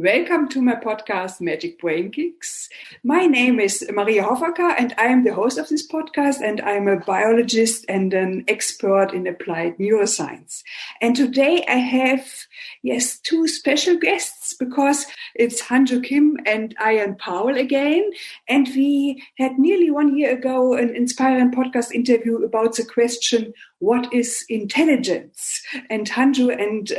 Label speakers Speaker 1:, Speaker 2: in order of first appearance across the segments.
Speaker 1: Welcome to my podcast, Magic Brain Geeks. My name is Maria Hoffacker and I am the host of this podcast, and I'm a biologist and an expert in applied neuroscience. And today I have, two special guests, because it's Hyunju Kim and Ayan Paul again. And we had nearly 1 year ago an inspiring podcast interview about the question, what is intelligence? And Hyunju and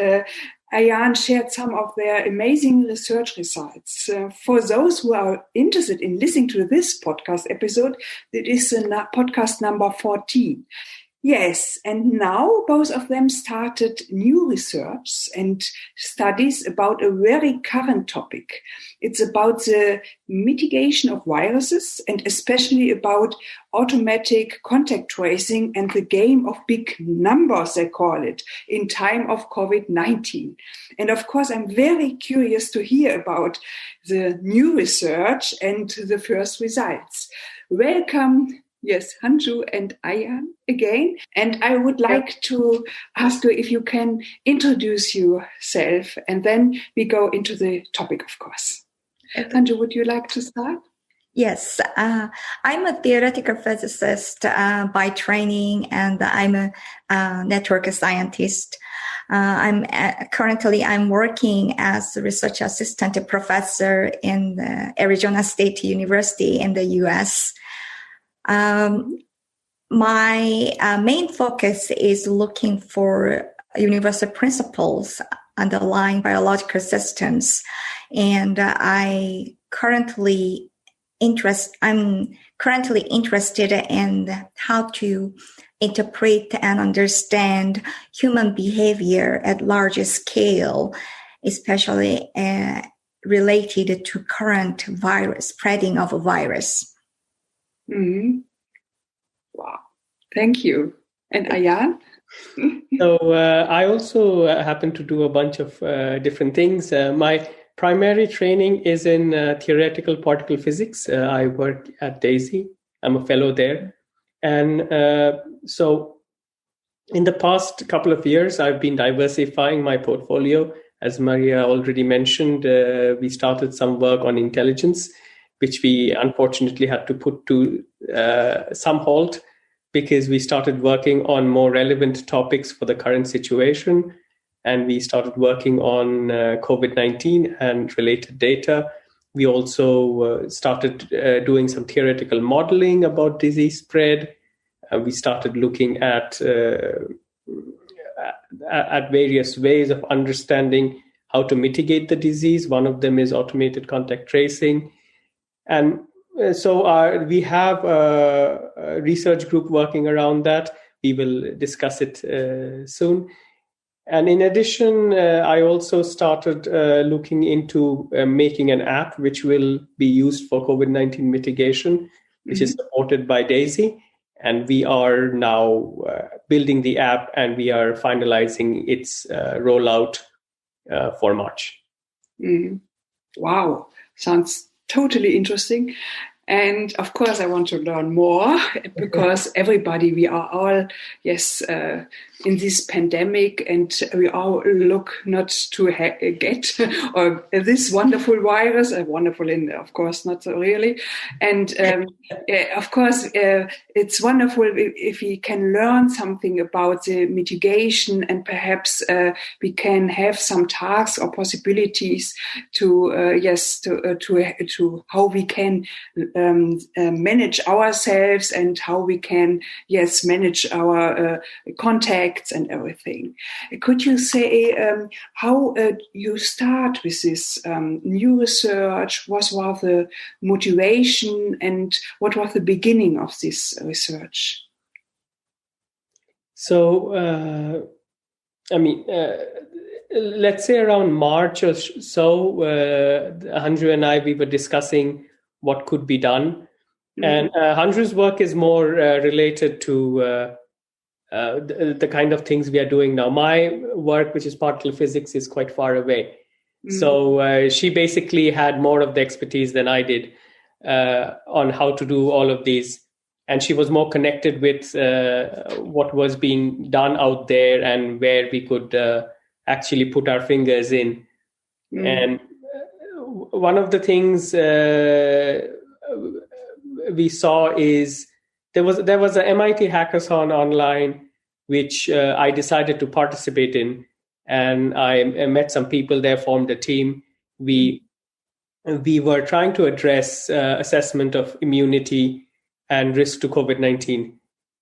Speaker 1: Ayan shared some of their amazing research results. For those who are interested in listening to this podcast episode, it is podcast number 14. Yes, and now both of them started new research and studies about a very current topic. It's about the mitigation of viruses, and especially about automatic contact tracing and the game of big numbers, they call it, in time of Covid-19. And of course, I'm very curious to hear about the new research and the first results. Welcome. Yes, Hyunju and Ayan again. And I would like to ask you if you can introduce yourself, and then we go into the topic, of course. Hyunju, would you like to start?
Speaker 2: Yes, I'm a theoretical physicist by training, and I'm a network scientist. I'm working as a research assistant professor in the Arizona State University in the U.S. My main focus is looking for universal principles underlying biological systems, and I'm currently interested in how to interpret and understand human behavior at larger scale, especially related to current spreading of a virus.
Speaker 1: Mm-hmm. Wow. Thank you. And Ayan?
Speaker 3: So I also happen to do a bunch of different things. My primary training is in theoretical particle physics. I work at DESY. I'm a fellow there. And so in the past couple of years, I've been diversifying my portfolio. As Maria already mentioned, we started some work on intelligence, which we unfortunately had to put to some halt because we started working on more relevant topics for the current situation. And we started working on COVID-19 and related data. We also started doing some theoretical modeling about disease spread. We started looking at various ways of understanding how to mitigate the disease. One of them is automated contact tracing. And so we have a research group working around that. We will discuss it soon. And in addition, I also started looking into making an app which will be used for COVID-19 mitigation, which is supported by DESY. And we are now building the app, and we are finalizing its rollout for March.
Speaker 1: Wow, sounds totally interesting. And of course, I want to learn more because everybody, we are all, in this pandemic, and we all look not to get or this wonderful virus, wonderful in, of course, not so really. And of course, it's wonderful if we can learn something about the mitigation, and perhaps we can have some tasks or possibilities to how we can manage ourselves, and how we can manage our contacts and everything. Could you say how you start with this new research? What was the motivation, and what was the beginning of this research?
Speaker 3: So let's say around March or so, Hyunju and I, we were discussing what could be done. And Hyunju's work is more related to the kind of things we are doing now. My work, which is particle physics, is quite far away. So she basically had more of the expertise than I did on how to do all of these. And she was more connected with what was being done out there and where we could actually put our fingers in. And one of the things we saw is there was an MIT hackathon online, which I decided to participate in, and I met some people there, formed a team. We were trying to address assessment of immunity and risk to COVID-19.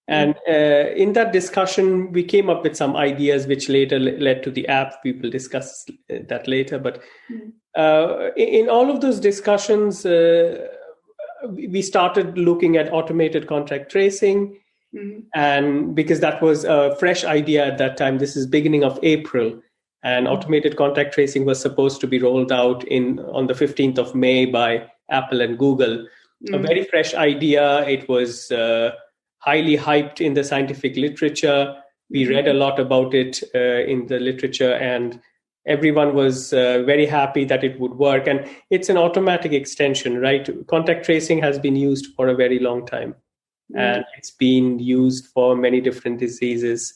Speaker 3: And in that discussion, we came up with some ideas which later led to the app. We will discuss that later. But in all of those discussions, we started looking at automated contact tracing. And because that was a fresh idea at that time, this is beginning of April. And automated contact tracing was supposed to be rolled out on the 15th of May by Apple and Google. A very fresh idea. It was highly hyped in the scientific literature. We read a lot about it in the literature, and everyone was very happy that it would work. And it's an automatic extension, right? Contact tracing has been used for a very long time, and it's been used for many different diseases.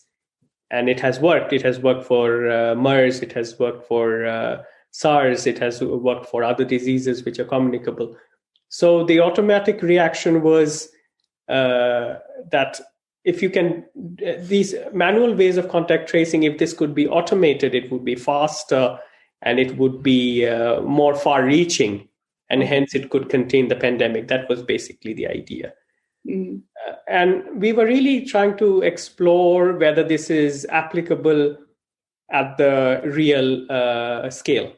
Speaker 3: And it has worked. It has worked for MERS. It has worked for SARS. It has worked for other diseases which are communicable. So the automatic reaction was that if you can, these manual ways of contact tracing, if this could be automated, it would be faster and it would be more far-reaching, and hence it could contain the pandemic. That was basically the idea. And we were really trying to explore whether this is applicable at the real scale.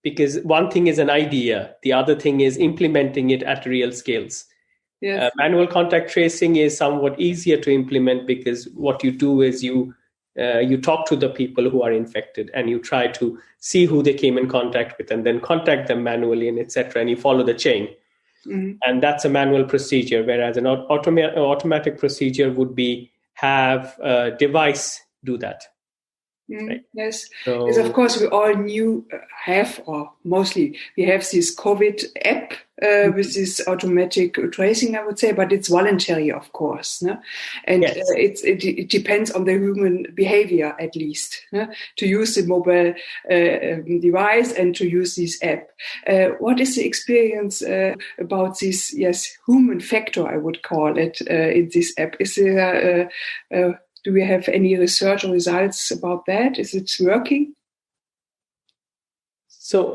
Speaker 3: Because one thing is an idea, the other thing is implementing it at real scales. Yes. Manual contact tracing is somewhat easier to implement because what you do is you talk to the people who are infected and you try to see who they came in contact with and then contact them manually and etc. And you follow the chain. And that's a manual procedure, whereas an automatic procedure would be have a device do that. Right?
Speaker 1: Yes, so, because of course we all or mostly we have this COVID app with this automatic tracing, I would say, but it's voluntary, of course, no? And yes. It depends on the human behavior, at least, no? To use the mobile device and to use this app. What is the experience about this, human factor, I would call it, in this app? Is there do we have any research or results about that? Is it working?
Speaker 3: So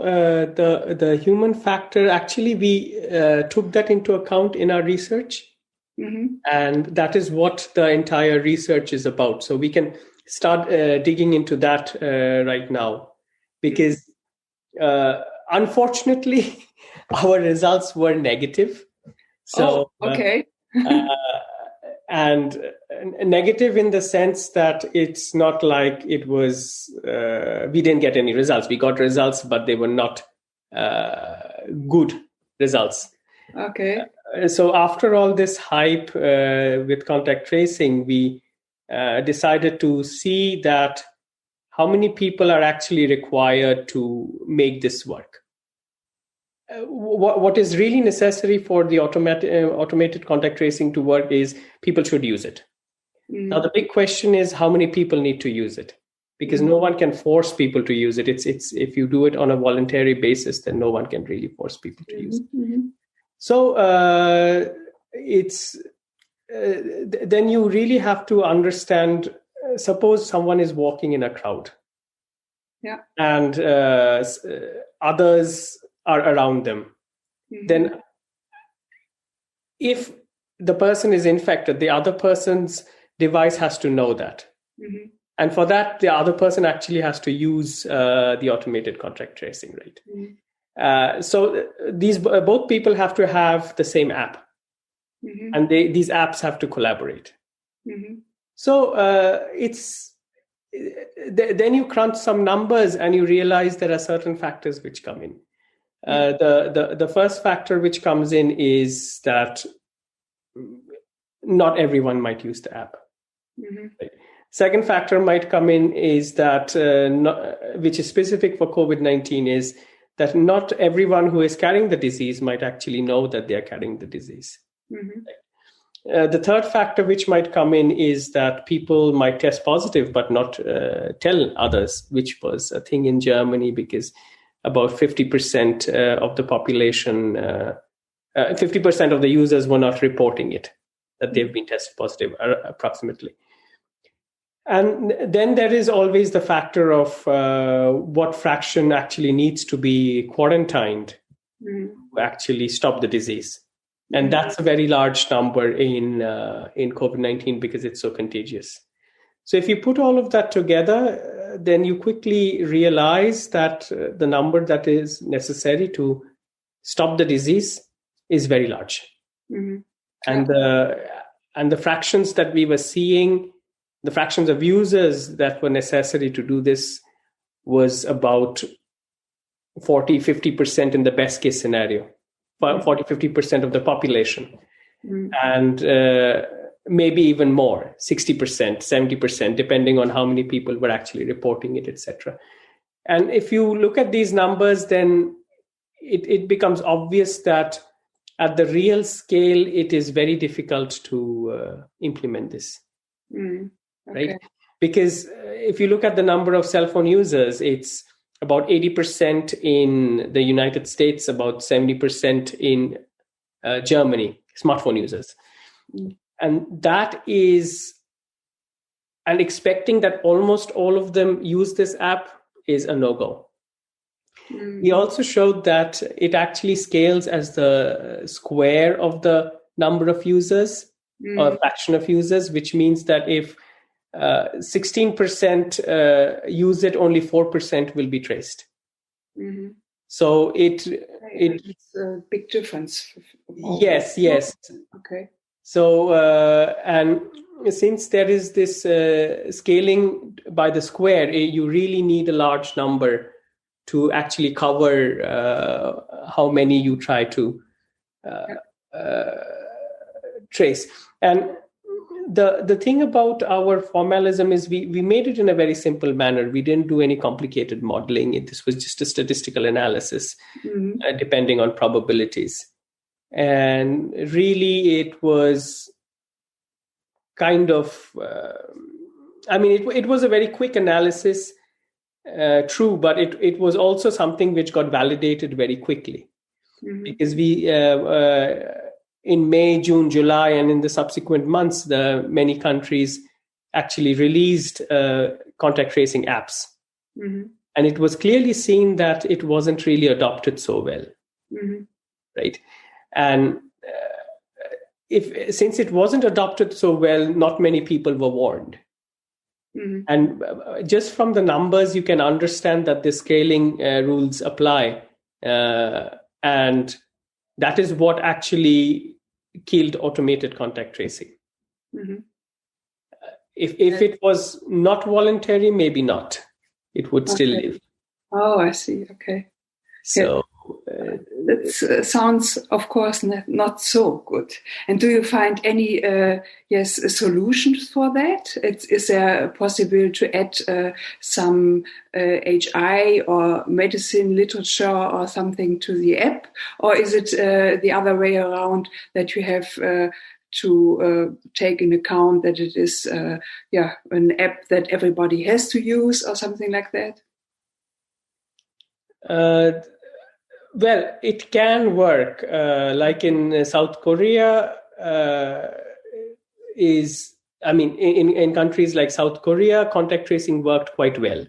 Speaker 3: the human factor, actually, we took that into account in our research. And that is what the entire research is about. So we can start digging into that right now. Because unfortunately, our results were negative. So,
Speaker 1: okay.
Speaker 3: And negative in the sense that it's not like it was, we didn't get any results. We got results, but they were not good results.
Speaker 1: Okay.
Speaker 3: So after all this hype with contact tracing, we decided to see that how many people are actually required to make this work. What is really necessary for the automated contact tracing to work is people should use it. Now, the big question is how many people need to use it, because no one can force people to use it. It's if you do it on a voluntary basis, then no one can really force people to use it. So then you really have to understand, suppose someone is walking in a crowd and others are around them. Then if the person is infected, the other person's device has to know that. And for that, the other person actually has to use the automated contact tracing, right? So these both people have to have the same app. And these apps have to collaborate. So then you crunch some numbers and you realize there are certain factors which come in. The first factor which comes in is that not everyone might use the app. Right? Second factor might come in is that, which is specific for COVID-19, is that not everyone who is carrying the disease might actually know that they are carrying the disease. Right? The third factor which might come in is that people might test positive but not tell others, which was a thing in Germany because about 50% of the population, 50% of the users were not reporting it, that they've been tested positive, approximately. And then there is always the factor of what fraction actually needs to be quarantined to actually stop the disease. And that's a very large number in COVID-19 because it's so contagious. So if you put all of that together, then you quickly realize that the number that is necessary to stop the disease is very large. Mm-hmm. And the fractions that we were seeing, the fractions of users that were necessary to do this was about 40-50% in the best case scenario, 40-50% of the population. And maybe even more, 60%, 70%, depending on how many people were actually reporting it, etc. And if you look at these numbers, then it becomes obvious that at the real scale, it is very difficult to implement this. Okay. Right? Because if you look at the number of cell phone users, it's about 80% in the United States, about 70% in Germany, smartphone users. And that is, and expecting that almost all of them use this app is a no-go. He also showed that it actually scales as the square of the number of users or fraction of users, which means that if 16% use it, only 4% will be traced. So it's
Speaker 1: a big difference.
Speaker 3: Yes.
Speaker 1: Okay.
Speaker 3: So, and since there is this scaling by the square, you really need a large number to actually cover how many you try to trace. And the thing about our formalism is we made it in a very simple manner. We didn't do any complicated modeling. This was just a statistical analysis, depending on probabilities. And really, it was kind of, it was a very quick analysis, true, but it was also something which got validated very quickly. Because we, in May, June, July, and in the subsequent months, many countries actually released contact tracing apps. And it was clearly seen that it wasn't really adopted so well, right? And since it wasn't adopted so well, not many people were warned. And just from the numbers, you can understand that the scaling rules apply. And that is what actually killed automated contact tracing. If it was not voluntary, maybe not. It would still live.
Speaker 1: Oh, I see. Okay.
Speaker 3: So
Speaker 1: that sounds, of course, not so good. And do you find any solutions for that? Is there possible to add some HI or medicine literature or something to the app, or is it the other way around, that you have to take in account that it is an app that everybody has to use or something like that?
Speaker 3: Well, it can work. Like in South Korea, in countries like South Korea, contact tracing worked quite well.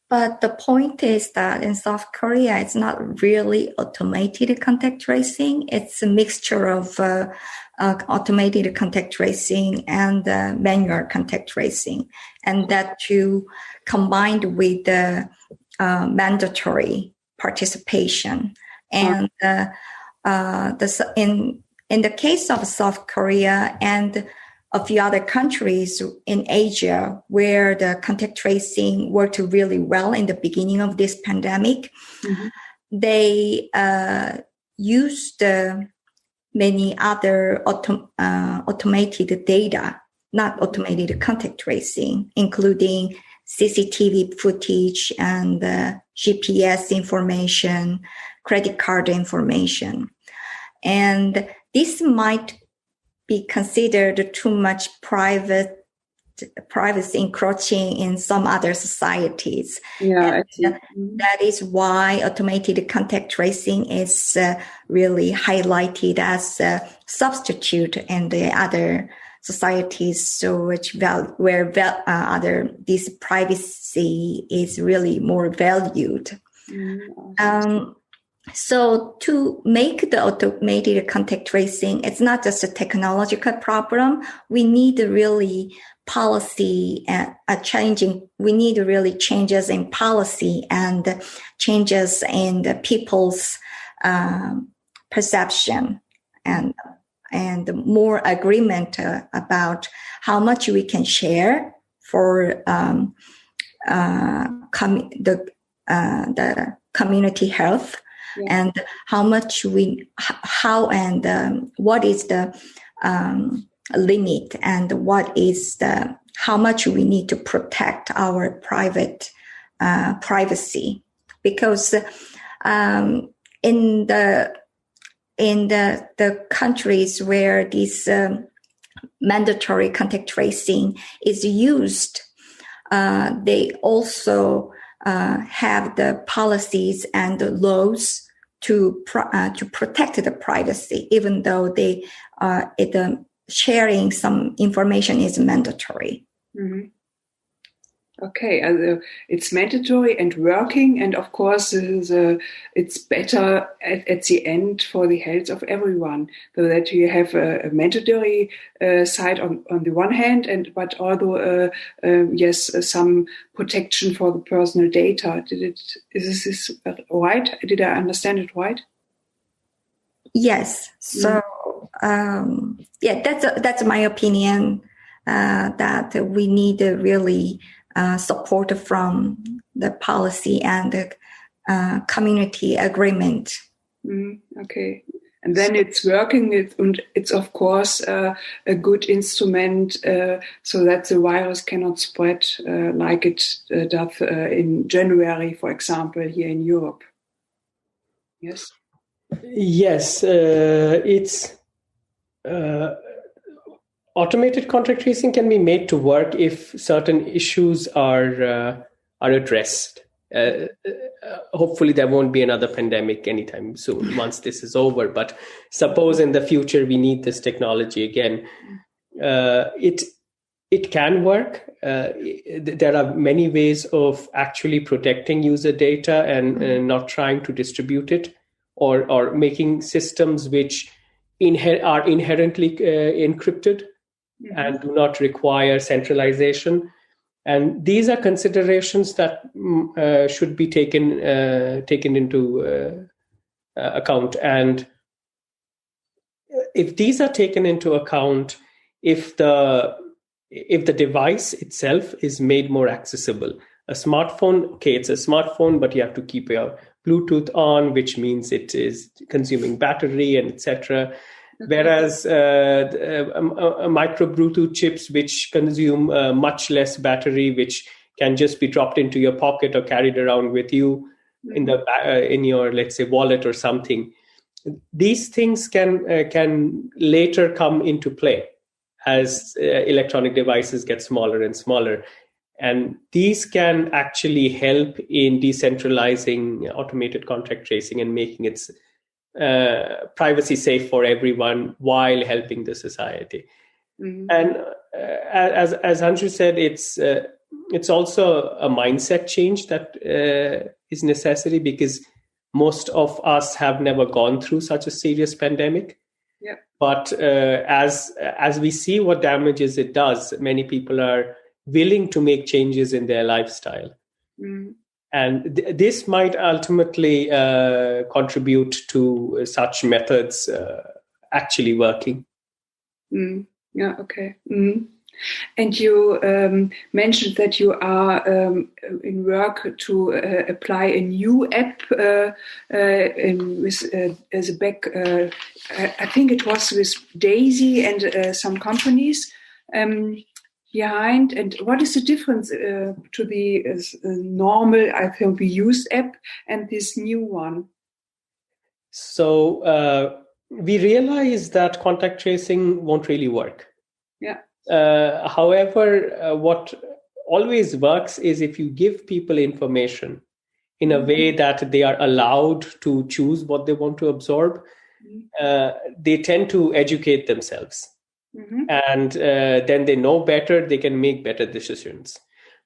Speaker 2: But the point is that in South Korea, it's not really automated contact tracing. It's a mixture of automated contact tracing and manual contact tracing. And that too combined with the mandatory participation. And in the case of South Korea and a few other countries in Asia where the contact tracing worked really well in the beginning of this pandemic, they used many other automated data, not automated contact tracing, including CCTV footage and GPS information, credit card information. And this might be considered too much private privacy encroaching in some other societies.
Speaker 1: Yeah,
Speaker 2: that is why automated contact tracing is really highlighted as a substitute in the other societies, so where this privacy is really more valued. So to make the automated contact tracing, it's not just a technological problem. We need really policy changing. We need really changes in policy and changes in the people's perception and more agreement about how much we can share for the community health. Yeah. And what is the limit, and what is how much we need to protect our private privacy, because in the countries where this mandatory contact tracing is used, they also have the policies and the laws to protect the privacy, even though sharing some information is mandatory.
Speaker 1: Mm-hmm. Okay, it's mandatory and working, and of course it's better at the end for the health of everyone, so that you have a mandatory side on the one hand, but also some protection for the personal data. Is this right? Did I understand it right?
Speaker 2: Yes. So that's my opinion. That we need really support from the policy and the community agreement.
Speaker 1: Okay. And then it's working, it's of course a good instrument so that the virus cannot spread like it does in January, for example, here in Europe. Yes?
Speaker 3: Yes, it's... automated contact tracing can be made to work if certain issues are addressed. Hopefully there won't be another pandemic anytime soon once this is over. But suppose in the future we need this technology again. It can work. There are many ways of actually protecting user data and not trying to distribute it, or making systems which are inherently encrypted and do not require centralization. And these are considerations that should be taken into account. And if these are taken into account, if the device itself is made more accessible, a smartphone, okay, it's a smartphone, but you have to keep your Bluetooth on, which means it is consuming battery and etc. Whereas micro Bluetooth chips, which consume much less battery, which can just be dropped into your pocket or carried around with you in your, let's say, wallet or something. These things can later come into play as electronic devices get smaller and smaller. And these can actually help in decentralizing automated contact tracing and making it privacy safe for everyone while helping the society. And as Hyunju said, it's also a mindset change that is necessary, because most of us have never gone through such a serious pandemic.
Speaker 1: Yeah.
Speaker 3: But as we see what damages it does, many people are willing to make changes in their lifestyle. And this might ultimately contribute to such methods actually working.
Speaker 1: Yeah, okay. And you mentioned that you are in work to apply a new app as a back. I think it was with DESY and some companies behind. And what is the difference to the normal, I think, we used app and this new one?
Speaker 3: So we realized that contact tracing won't really work.
Speaker 1: Yeah.
Speaker 3: However, what always works is if you give people information in a way that they are allowed to choose what they want to absorb, they tend to educate themselves. And then they know better, they can make better decisions.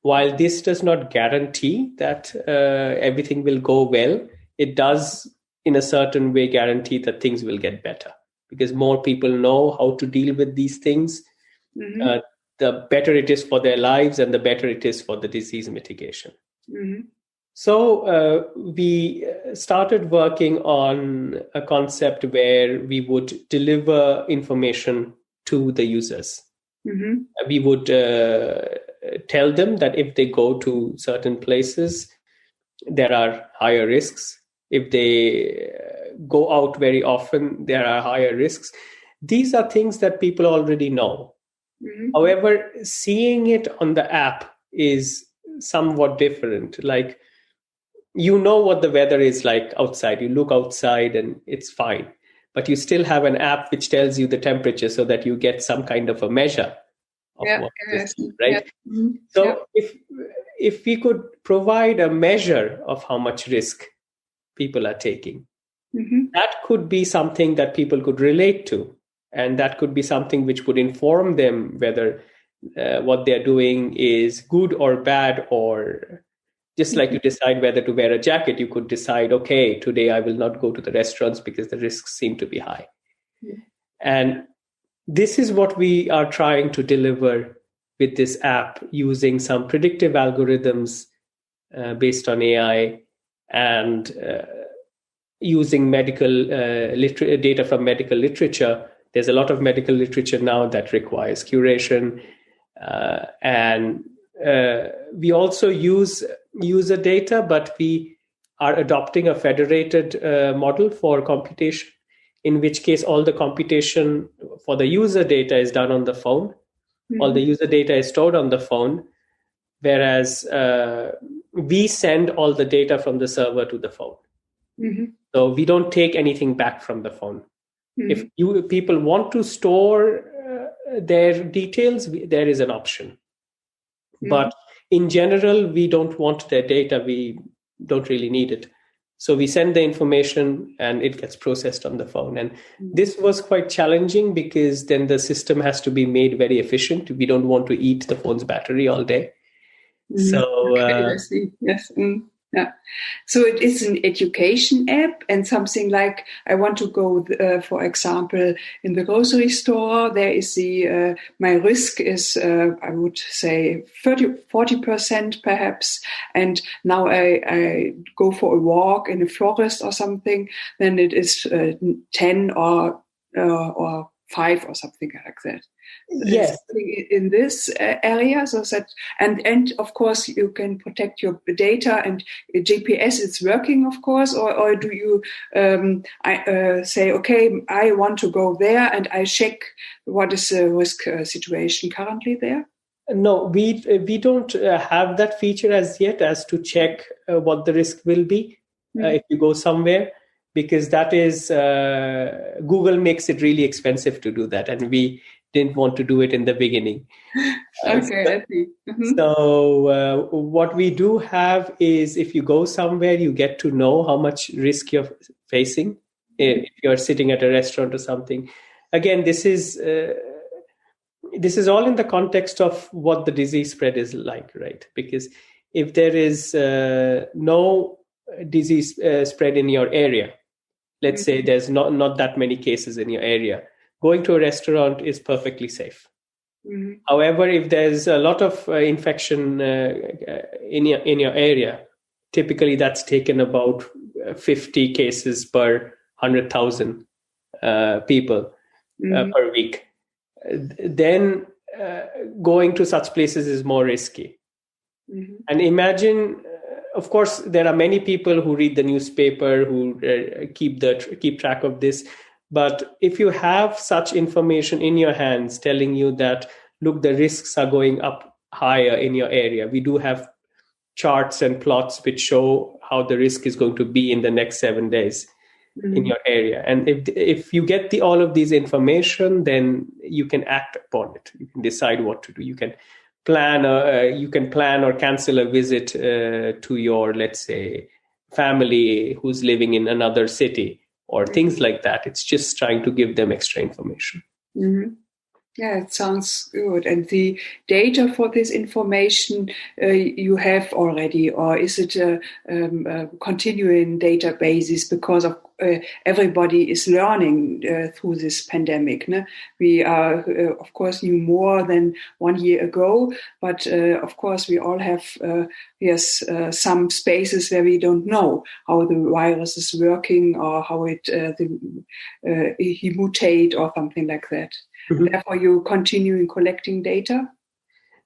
Speaker 3: While this does not guarantee that everything will go well, it does in a certain way guarantee that things will get better, because more people know how to deal with these things, the better it is for their lives and the better it is for the disease mitigation. So we started working on a concept where we would deliver information to the users. We would tell them that if they go to certain places, there are higher risks. If they go out very often, there are higher risks. These are things that people already know. However, seeing it on the app is somewhat different. Like, you know what the weather is like outside. You look outside and it's fine. But you still have an app which tells you the temperature so that you get some kind of a measure of what it is, right? So if we could provide a measure of how much risk people are taking, that could be something that people could relate to. And that could be something which would inform them whether what they're doing is good or bad, or just like you decide whether to wear a jacket, you could decide, okay, today I will not go to the restaurants because the risks seem to be high. And this is what we are trying to deliver with this app, using some predictive algorithms based on AI and using medical data from medical literature. There's a lot of medical literature now that requires curation. And we also use user data, but we are adopting a federated model for computation, in which case all the computation for the user data is done on the phone. All the user data is stored on the phone, whereas we send all the data from the server to the phone. So we don't take anything back from the phone. If people want to store their details, there is an option. But in general, we don't want their data. We don't really need it. So we send the information and it gets processed on the phone. And this was quite challenging because then the system has to be made very efficient. We don't want to eat the phone's battery all day. So
Speaker 1: I see. Yes. Yeah. So it is an education app, and something like, I want to go, for example, in the grocery store, there is my risk is, I would say 40% perhaps. And now I go for a walk in a forest or something, then it is 10 or 5 or something like that.
Speaker 3: Yes,
Speaker 1: in this area, so that and of course you can protect your data, and GPS is working, of course, or do you say, okay, I want to go there and I check what is the risk situation currently there?
Speaker 3: No, we don't have that feature as yet, as to check what the risk will be if you go somewhere, because that is Google makes it really expensive to do that, and we didn't want to do it in the beginning.
Speaker 1: Okay.
Speaker 3: So what we do have is, if you go somewhere, you get to know how much risk you're facing. If you're sitting at a restaurant or something. Again, this is all in the context of what the disease spread is like, right? Because if there is no disease spread in your area, let's say there's not that many cases in your area, going to a restaurant is perfectly safe. However, if there's a lot of infection in your area, typically that's taken about 50 cases per 100,000 people per week. Then going to such places is more risky. And imagine, of course, there are many people who read the newspaper, who keep track of this. But if you have such information in your hands telling you that, look, the risks are going up higher in your area, we do have charts and plots which show how the risk is going to be in the next 7 days. in your area. And if you get all of these information, then you can act upon it. You can decide what to do. You can plan or cancel a visit to your, let's say, family who's living in another city or things like that. It's just trying to give them extra information.
Speaker 1: Mm-hmm. Yeah, it sounds good. And the data for this information you have already, or is it continuing databases because of everybody is learning through this pandemic? No? We are, of course, knew more than 1 year ago, but of course we all have, some spaces where we don't know how the virus is working or how he mutate or something like that. Mm-hmm. Therefore, you continue collecting data?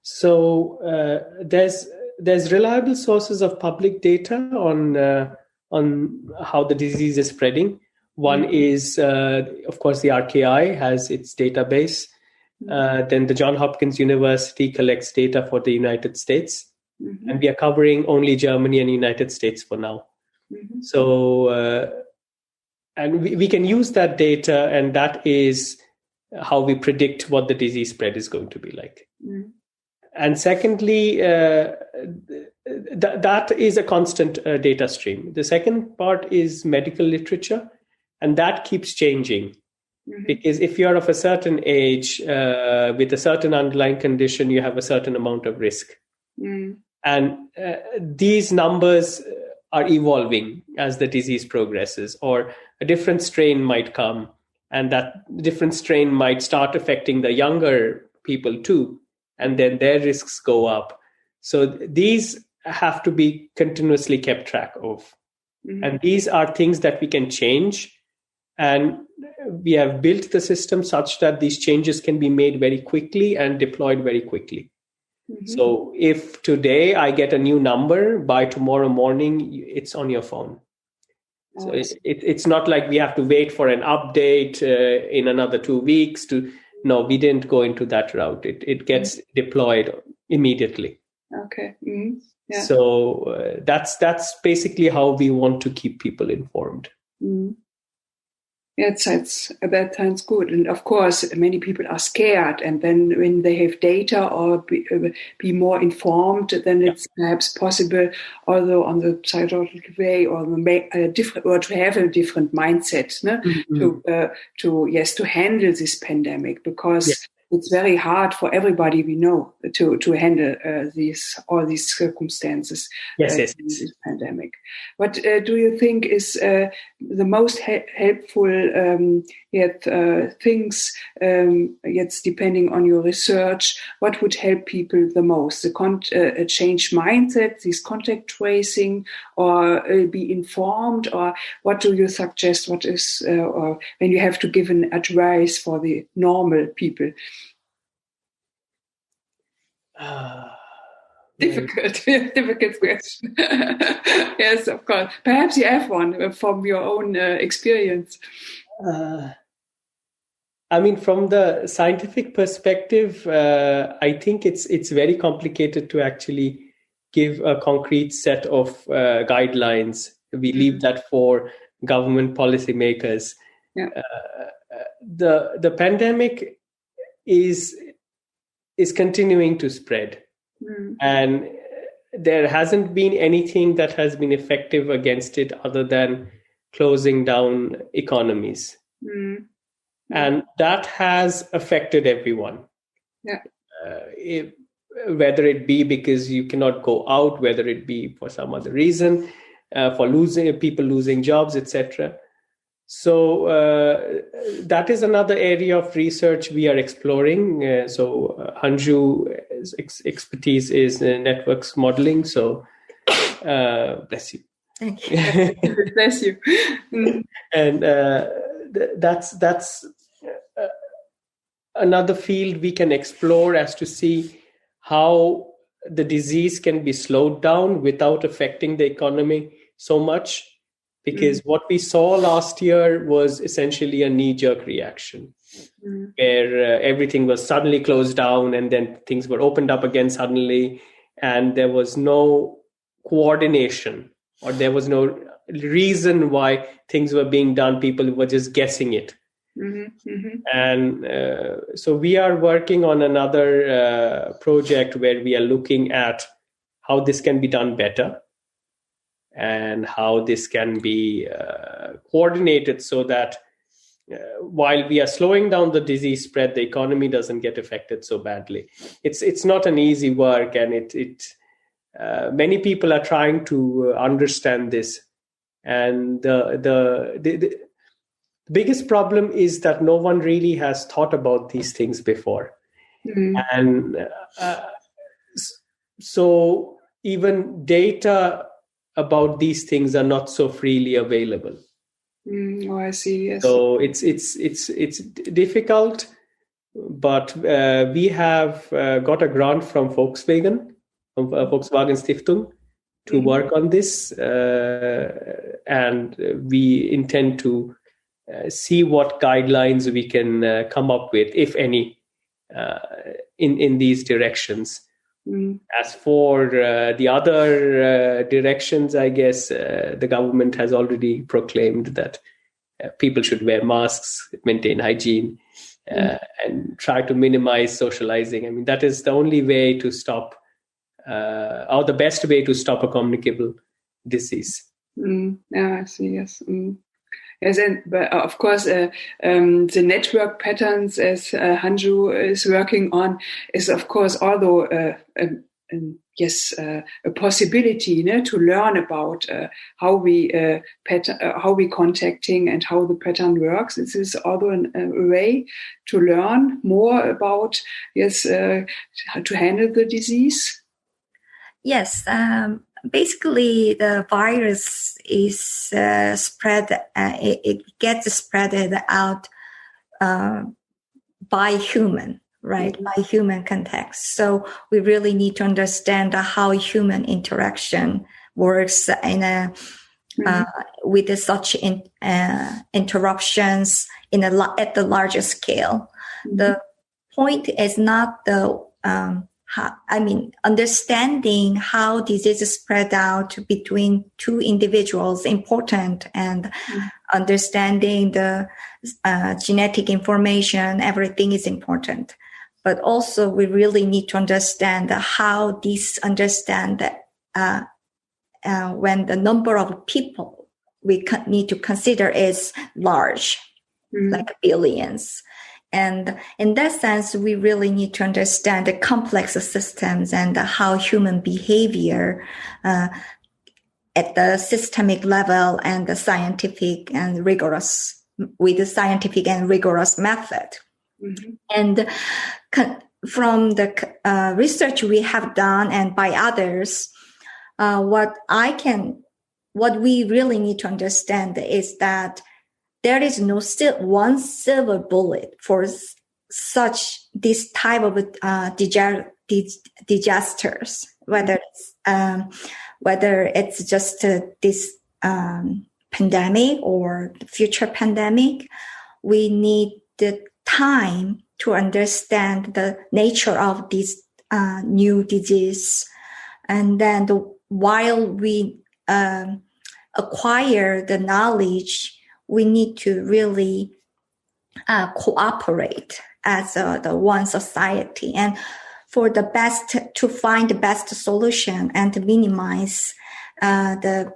Speaker 3: So there's reliable sources of public data on how the disease is spreading. One is, of course, the RKI has its database. Then the Johns Hopkins University collects data for the United States. Mm-hmm. And we are covering only Germany and United States for now. Mm-hmm. So, and we can use that data, and that is how we predict what the disease spread is going to be like. Mm. And secondly, that is a constant data stream. The second part is medical literature, and that keeps changing. Mm-hmm. Because if you're of a certain age with a certain underlying condition, you have a certain amount of risk. Mm. And these numbers are evolving as the disease progresses, or a different strain might come. And that different strain might start affecting the younger people too. And then their risks go up. So these have to be continuously kept track of. Mm-hmm. And these are things that we can change. And we have built the system such that these changes can be made very quickly and deployed very quickly. Mm-hmm. So if today I get a new number, by tomorrow morning, it's on your phone. So it's not like we have to wait for an update in another 2 weeks no, we didn't go into that route. It gets deployed immediately.
Speaker 1: Okay. Mm-hmm. Yeah.
Speaker 3: So that's basically how we want to keep people informed.
Speaker 1: Mm-hmm. Yeah, that sounds good. And of course, many people are scared. And then when they have data or be more informed, then it's perhaps possible, although on the psychological way or to have a different mindset, no? Mm-hmm. to handle this pandemic, because it's very hard for everybody we know to handle all these circumstances. In this pandemic. What do you think is the most helpful things? Depending on your research, what would help people the most? The change mindset, this contact tracing, or be informed, or what do you suggest? What is or when you have to give an advice for the normal people? Difficult question. Yes, of course. Perhaps you have one from your own experience.
Speaker 3: I mean, from the scientific perspective, I think it's very complicated to actually give a concrete set of guidelines. We leave that for government policymakers. Yeah. The pandemic is continuing to spread. And there hasn't been anything that has been effective against it other than closing down economies. And that has affected everyone. Yeah. Whether it be because you cannot go out, whether it be for some other reason, for people losing jobs, etc. So that is another area of research we are exploring. Hyunju's expertise is networks modeling. So bless you.
Speaker 2: Thank you.
Speaker 1: Bless you.
Speaker 3: And that's another field we can explore as to see how the disease can be slowed down without affecting the economy so much. Because what we saw last year was essentially a knee-jerk reaction, where everything was suddenly closed down and then things were opened up again suddenly, and there was no coordination or there was no reason why things were being done. People were just guessing it.
Speaker 1: Mm-hmm. Mm-hmm.
Speaker 3: And so we are working on another project where we are looking at how this can be done better and how this can be coordinated so that while we are slowing down the disease spread, the economy doesn't get affected so badly. It's not an easy work, and many people are trying to understand this. And the biggest problem is that no one really has thought about these things before. Mm. And so even data about these things are not so freely available.
Speaker 1: Oh, I see. Yes.
Speaker 3: So it's difficult, but we have got a grant from Volkswagen Stiftung to work on this, and we intend to see what guidelines we can come up with, if any, in these directions. As for the other directions, I guess the government has already proclaimed that people should wear masks, maintain hygiene, and try to minimize socializing. I mean, that is the only way to stop, or the best way to stop a communicable disease.
Speaker 1: Yeah, I see. Yes. Yes, but of course, the network patterns, as Hyunju is working on, is of course although a possibility, to learn about how we contacting and how the pattern works. This is also a way to learn more about how to handle the disease.
Speaker 2: Yes. Basically, the virus is spread. It gets spread out by human, right? By human context. So we really need to understand how human interaction works in a with such interruptions at the larger scale. The point is not understanding how disease is spread out between two individuals important, and understanding the genetic information, everything is important. But also we really need to understand how when the number of people we need to consider is large, like billions. And in that sense, we really need to understand the complex systems and how human behavior at the systemic level and the scientific and rigorous method. And from the research we have done and by others, what we really need to understand is that there is no one silver bullet for this type of disasters. Whether it's just this pandemic or the future pandemic, we need the time to understand the nature of this new disease, and then while we acquire the knowledge, we need to really cooperate as the one society, and to find the best solution and to minimize the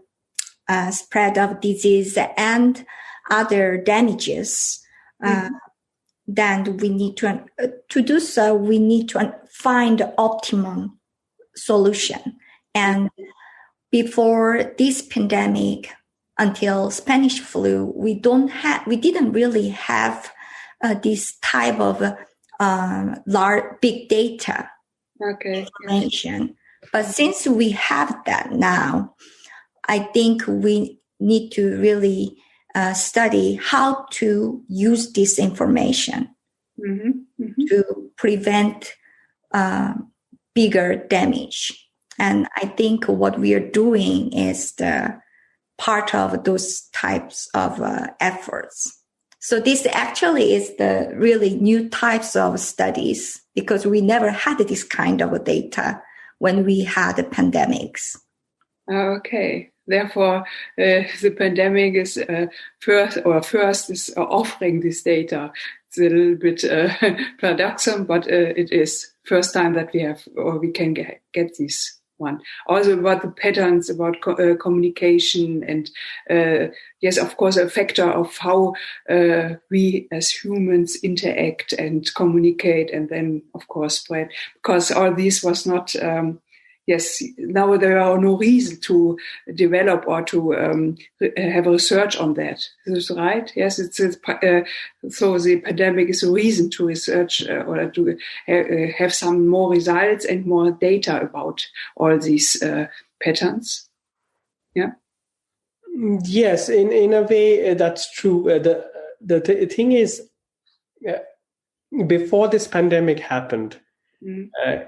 Speaker 2: spread of disease and other damages. Then we need to do so. We need to find the optimum solution. And before this pandemic, until Spanish flu, we didn't really have this type of large big data information. But since we have that now, I think we need to really study how to use this information to prevent bigger damage. And I think what we are doing is the part of those types of efforts. So this actually is the really new types of studies, because we never had this kind of data when we had the pandemics.
Speaker 1: Okay. Therefore, the pandemic is first is offering this data. It's a little bit paradoxal, but it is first time that we have or we can get this one. Also about the patterns, about communication, and yes, of course, a factor of how we as humans interact and communicate, and then of course spread. Because all this was not. Yes, now there are no reason to develop or to have research on that. Is this right? Yes, it's so the pandemic is a reason to research or to have some more results and more data about all these patterns. Yeah.
Speaker 3: Yes, in a way that's true. The thing is, before this pandemic happened.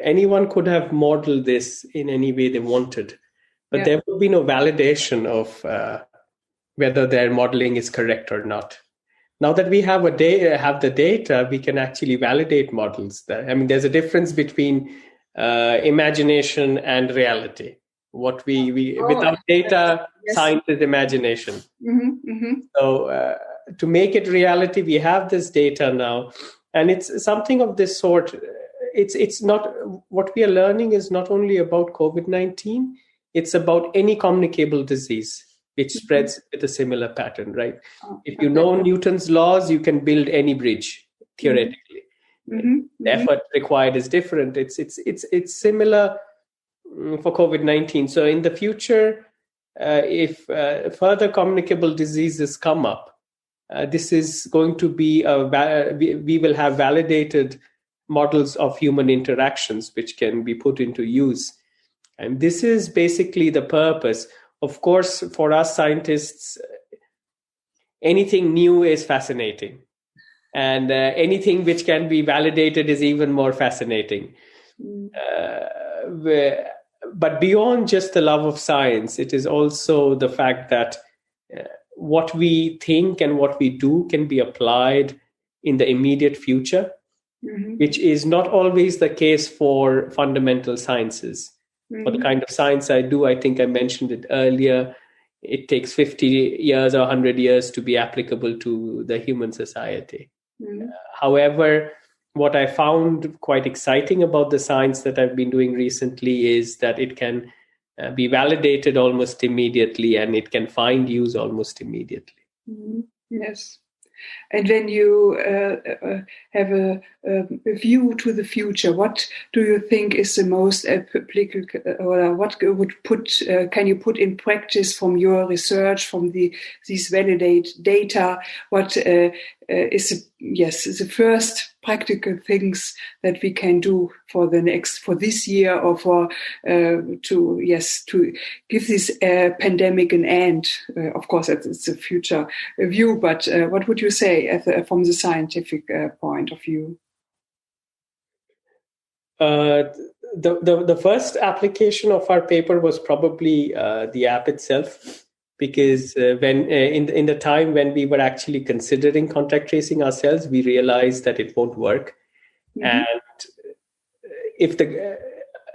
Speaker 3: Anyone could have modeled this in any way they wanted, but there would be no validation of whether their modeling is correct or not. Now that we have the data, we can actually validate models. I mean, there's a difference between imagination and reality. What without data, science is imagination. So to make it reality, we have this data now, and it's something of this sort. It's not what we are learning is not only about COVID-19, it's about any communicable disease which spreads with a similar pattern, right? If you know Newton's laws, you can build any bridge theoretically. The effort required is different. It's similar for COVID-19. So in the future, if further communicable diseases come up, this is going to be we will have validated models of human interactions which can be put into use. And this is basically the purpose. Of course, for us scientists, anything new is fascinating. And anything which can be validated is even more fascinating. But beyond just the love of science, it is also the fact that what we think and what we do can be applied in the immediate future. Which is not always the case for fundamental sciences. For the kind of science I do, I think I mentioned it earlier, it takes 50 years or 100 years to be applicable to the human society. However, what I found quite exciting about the science that I've been doing recently is that it can be validated almost immediately and it can find use almost immediately.
Speaker 1: Yes. And when you have a view to the future, what do you think is the most applicable, or what can you put in practice from your research, from these validate data? What is the first practical things that we can do for this year, or to give this pandemic an end? Of course, it's a future view, but what would you say from the scientific point of view?
Speaker 3: The first application of our paper was probably the app itself, because when in the time when we were actually considering contact tracing ourselves, we realized that it won't work. And if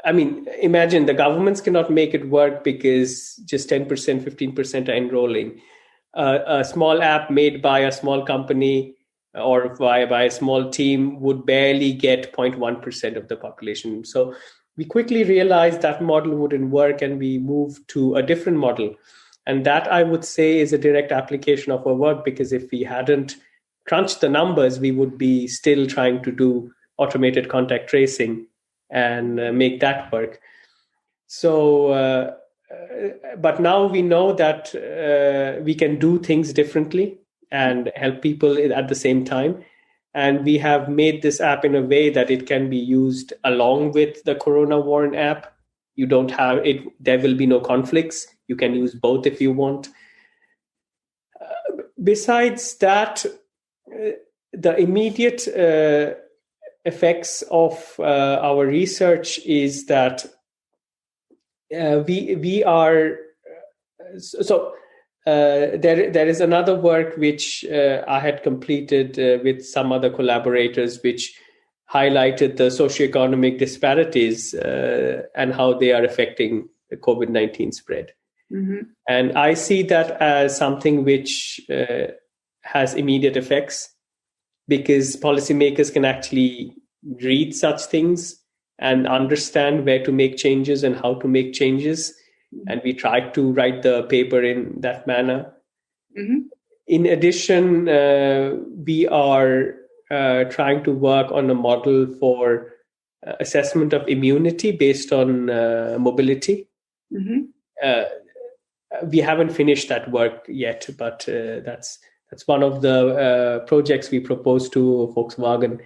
Speaker 3: imagine the governments cannot make it work because just 10%, 15% are enrolling. A small app made by a small company or by a small team would barely get 0.1% of the population. So we quickly realized that model wouldn't work, and we moved to a different model. And that, I would say, is a direct application of our work, because if we hadn't crunched the numbers, we would be still trying to do automated contact tracing and make that work. So, but now we know that we can do things differently and help people at the same time. And we have made this app in a way that it can be used along with the Corona Warn app. You don't have it. There will be no conflicts. You can use both if you want. Besides that, the immediate effects of our research is that we are there is another work which I had completed with some other collaborators, which highlighted the socioeconomic disparities and how they are affecting the COVID-19 spread. And I see that as something which has immediate effects, because policymakers can actually read such things and understand where to make changes and how to make changes. And we try to write the paper in that manner. In addition, we are trying to work on a model for assessment of immunity based on mobility. We haven't finished that work yet, but that's one of the projects we proposed to Volkswagen.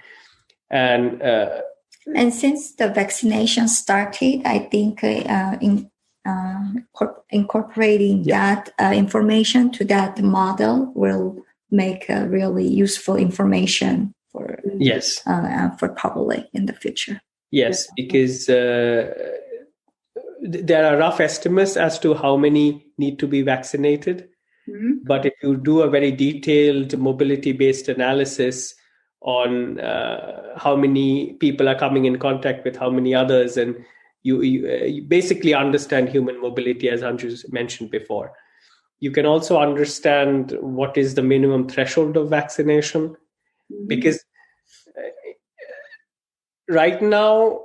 Speaker 2: And since the vaccination started, I think incorporating that information to that model will make really useful information for public in the future.
Speaker 3: Yes, because there are rough estimates as to how many need to be vaccinated. But if you do a very detailed mobility-based analysis on how many people are coming in contact with how many others, and you basically understand human mobility, as Hyunju mentioned before. You can also understand what is the minimum threshold of vaccination, because right now,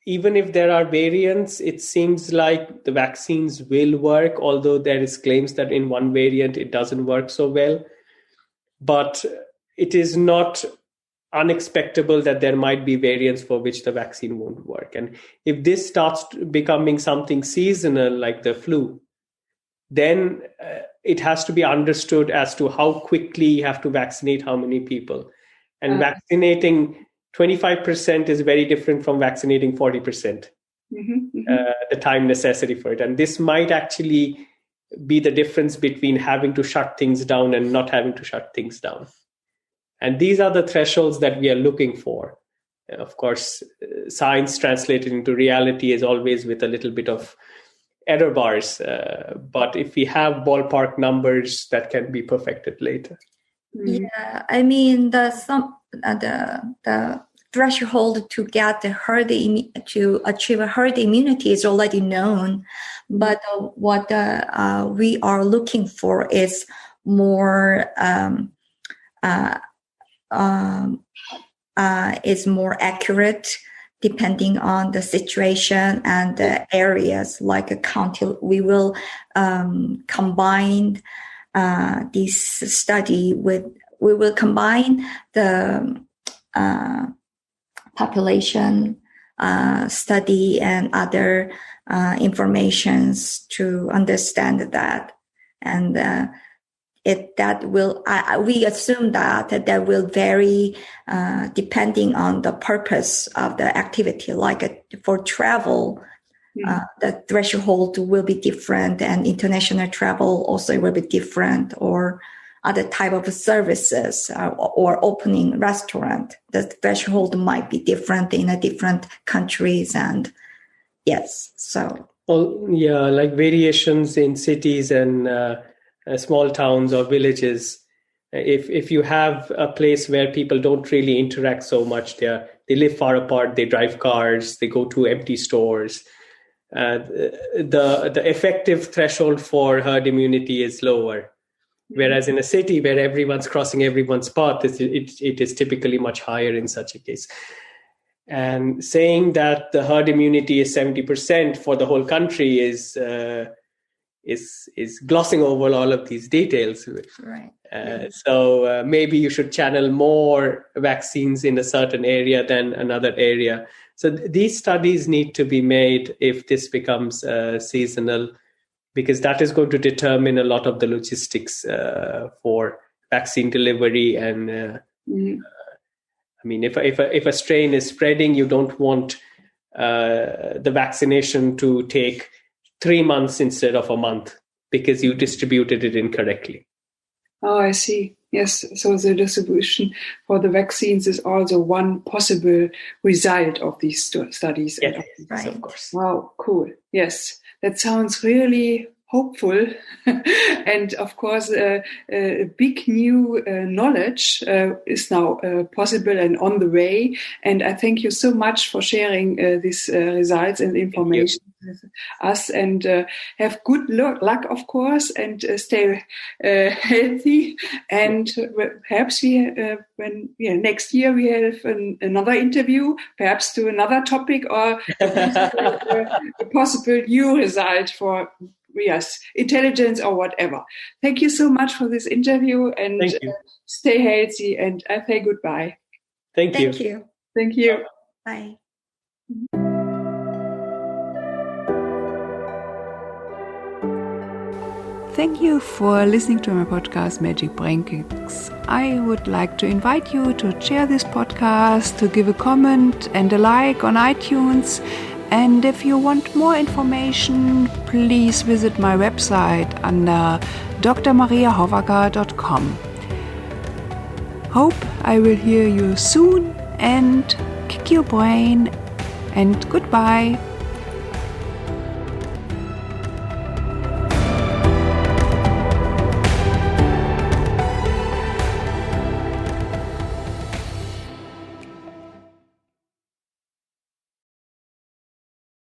Speaker 3: even if there are variants, it seems like the vaccines will work, although there is claims that in one variant it doesn't work so well. But it is not unexpected that there might be variants for which the vaccine won't work. And if this starts becoming something seasonal like the flu, then it has to be understood as to how quickly you have to vaccinate how many people. And vaccinating 25% is very different from vaccinating 40%, the time necessity for it. And this might actually be the difference between having to shut things down and not having to shut things down. And these are the thresholds that we are looking for. Of course, science translated into reality is always with a little bit of error bars. But if we have ballpark numbers, that can be perfected later.
Speaker 2: Yeah, I mean, the threshold to get the to achieve a herd immunity is already known, but what we are looking for is more accurate, depending on the situation and the areas. Like a county, we will combine this study with. We will combine the population study and other informations to understand that, and we assume that will vary depending on the purpose of the activity. Like for travel, the threshold will be different, and international travel also will be different, or other type of services or opening restaurant. The threshold might be different in different countries, and
Speaker 3: like variations in cities and small towns or villages. If you have a place where people don't really interact so much, they live far apart, they drive cars, they go to empty stores, the effective threshold for herd immunity is lower. Whereas in a city where everyone's crossing everyone's path, it is typically much higher in such a case. And saying that the herd immunity is 70% for the whole country is glossing over all of these details.
Speaker 2: Right.
Speaker 3: So maybe you should channel more vaccines in a certain area than another area. So these studies need to be made if this becomes seasonal, because that is going to determine a lot of the logistics for vaccine delivery. And I mean, if a strain is spreading, you don't want the vaccination to take 3 months instead of a month because you distributed it incorrectly.
Speaker 1: Oh, I see. Yes. So the distribution for the vaccines is also one possible result of these studies.
Speaker 3: Yes,
Speaker 2: right.
Speaker 3: Of course.
Speaker 1: Wow, cool. Yes, that sounds really hopeful. And of course, big new knowledge is now possible and on the way. And I thank you so much for sharing these results and information. us, and have good luck, of course, and stay healthy. And perhaps when next year we have another interview, perhaps to another topic or a possible new result for intelligence or whatever. Thank you so much for this interview, and stay healthy. And I say goodbye.
Speaker 3: Thank you.
Speaker 1: Thank you.
Speaker 2: Bye.
Speaker 1: Thank you for listening to my podcast, Magic Brain Kicks. I would like to invite you to share this podcast, to give a comment and a like on iTunes. And if you want more information, please visit my website under drmariahovaker.com. Hope I will hear you soon, and kick your brain, and goodbye.